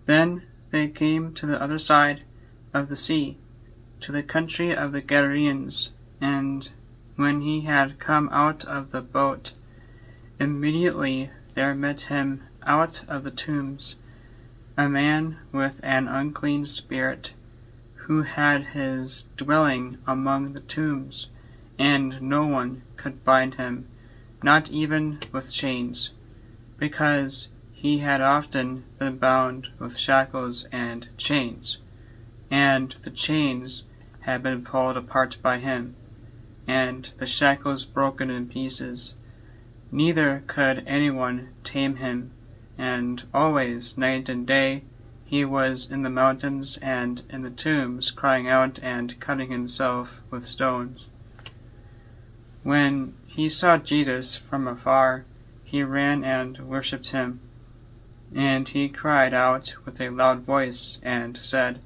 Then they came to the other side of the sea, to the country of the Gadarenes, and when he had come out of the boat, immediately there met him out of the tombs a man with an unclean spirit, who had his dwelling among the tombs, and no one could bind him, not even with chains, because he had often been bound with shackles and chains, and the chains had been pulled apart by him, and the shackles broken in pieces. Neither could anyone tame him, and always, night and day, he was in the mountains and in the tombs, crying out and cutting himself with stones. When he saw Jesus from afar, he ran and worshipped him. And he cried out with a loud voice and said,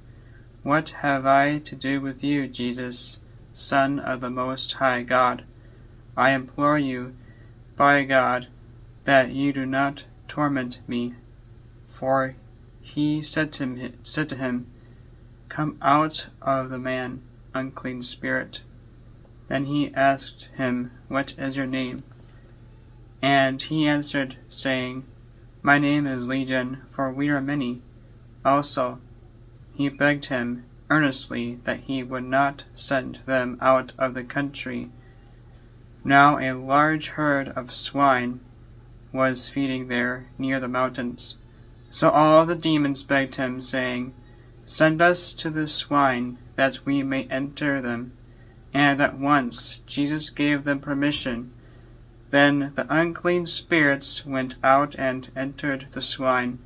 "What have I to do with you, Jesus, Son of the Most High God? I implore you, by God, that you do not torment me." For he said to him, "Come out of the man, unclean spirit." Then he asked him, "What is your name?" And he answered, saying, "My name is Legion, for we are many." Also he begged him earnestly that he would not send them out of the country. Now a large herd of swine was feeding there near the mountains. So all the demons begged him, saying, "Send us to the swine, that we may enter them." And at once Jesus gave them permission. Then the unclean spirits went out and entered the swine.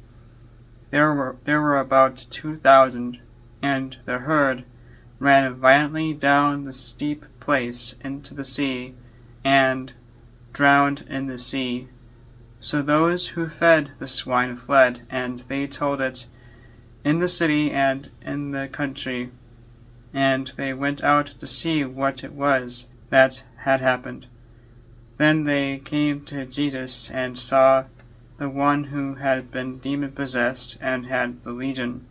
There were about 2,000, and the herd ran violently down the steep place into the sea, and drowned in the sea. So those who fed the swine fled, and they told it in the city and in the country. And they went out to see what it was that had happened. Then they came to Jesus and saw the one who had been demon-possessed and had the legion,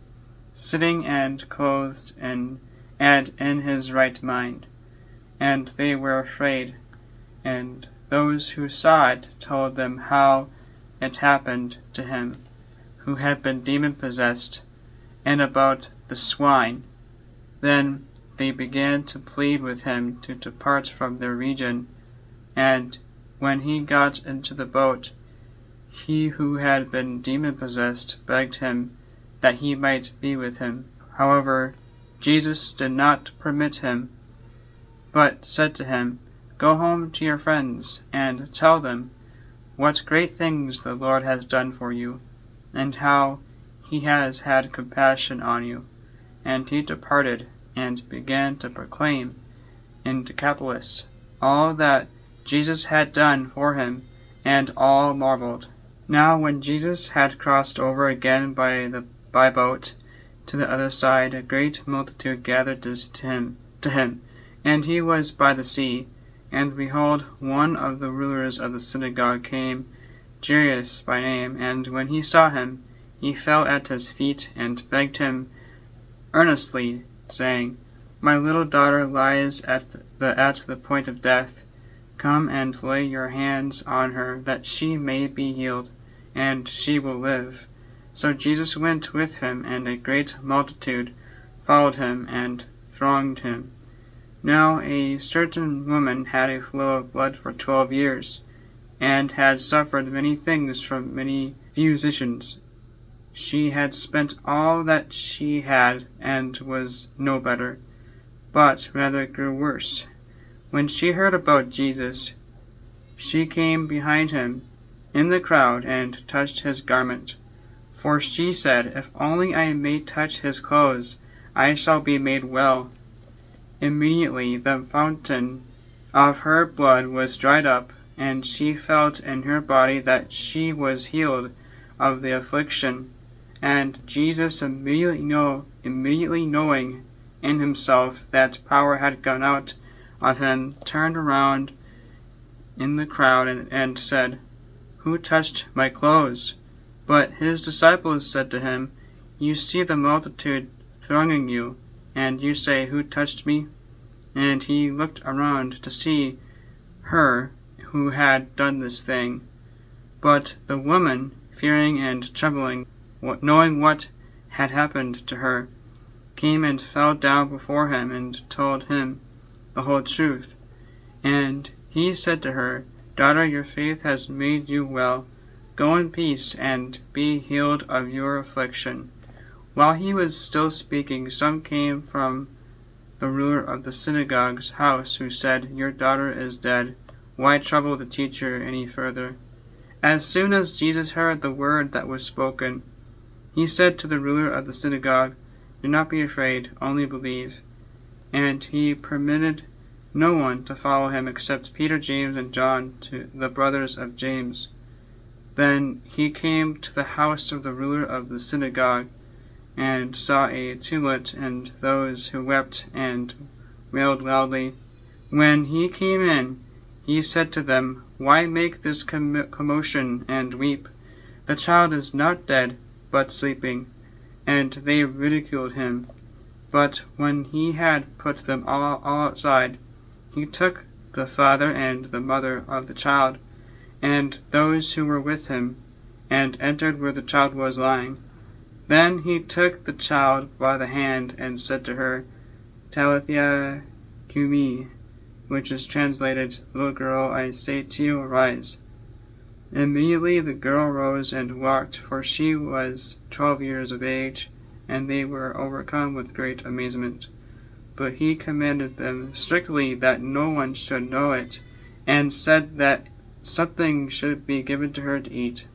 sitting and clothed and in his right mind. And they were afraid, and those who saw it told them how it happened to him who had been demon-possessed, and about the swine. Then they began to plead with him to depart from their region. And when he got into the boat, he who had been demon-possessed begged him that he might be with him. However, Jesus did not permit him, but said to him, "Go home to your friends, and tell them what great things the Lord has done for you, and how he has had compassion on you." And he departed, and began to proclaim in Decapolis all that Jesus had done for him, and all marveled. Now when Jesus had crossed over again by boat to the other side, a great multitude gathered to him, and he was by the sea. And behold, one of the rulers of the synagogue came, Jairus by name, and when he saw him, he fell at his feet and begged him earnestly, saying, "My little daughter lies at the point of death. Come and lay your hands on her, that she may be healed, and she will live." So Jesus went with him, and a great multitude followed him and thronged him. Now a certain woman had a flow of blood for 12 years, and had suffered many things from many physicians. She had spent all that she had, and was no better, but rather grew worse. When she heard about Jesus, she came behind him in the crowd and touched his garment. For she said, "If only I may touch his clothes, I shall be made well." Immediately the fountain of her blood was dried up, and she felt in her body that she was healed of the affliction. And Jesus, immediately knowing in himself that power had gone out of him, turned around in the crowd and said, "Who touched my clothes?" But his disciples said to him, You see the multitude thronging you, and you say, 'Who touched me?' And he looked around to see her who had done this thing. But the woman, fearing and trembling, knowing what had happened to her, came and fell down before him and told him the whole truth. And he said to her, 'Daughter, your faith has made you well. Go in peace and be healed of your affliction.' While he was still speaking, some came from the ruler of the synagogue's house, who said, 'Your daughter is dead. Why trouble the teacher any further?' As soon as Jesus heard the word that was spoken, he said to the ruler of the synagogue, 'Do not be afraid, only believe.' And he permitted no one to follow him except Peter, James, and John, the brothers of James. Then he came to the house of the ruler of the synagogue, and saw a tumult and those who wept and wailed loudly. When he came in, he said to them, 'Why make this commotion and weep? The child is not dead, but sleeping.' And they ridiculed him. But when he had put them all outside, he took the father and the mother of the child, and those who were with him, and entered where the child was lying. Then he took the child by the hand and said to her, 'Talitha cumi,' which is translated, 'Little girl, I say to you, arise.' Immediately the girl rose and walked, for she was 12 years of age, and they were overcome with great amazement. But he commanded them strictly that no one should know it, and said that something should be given to her to eat.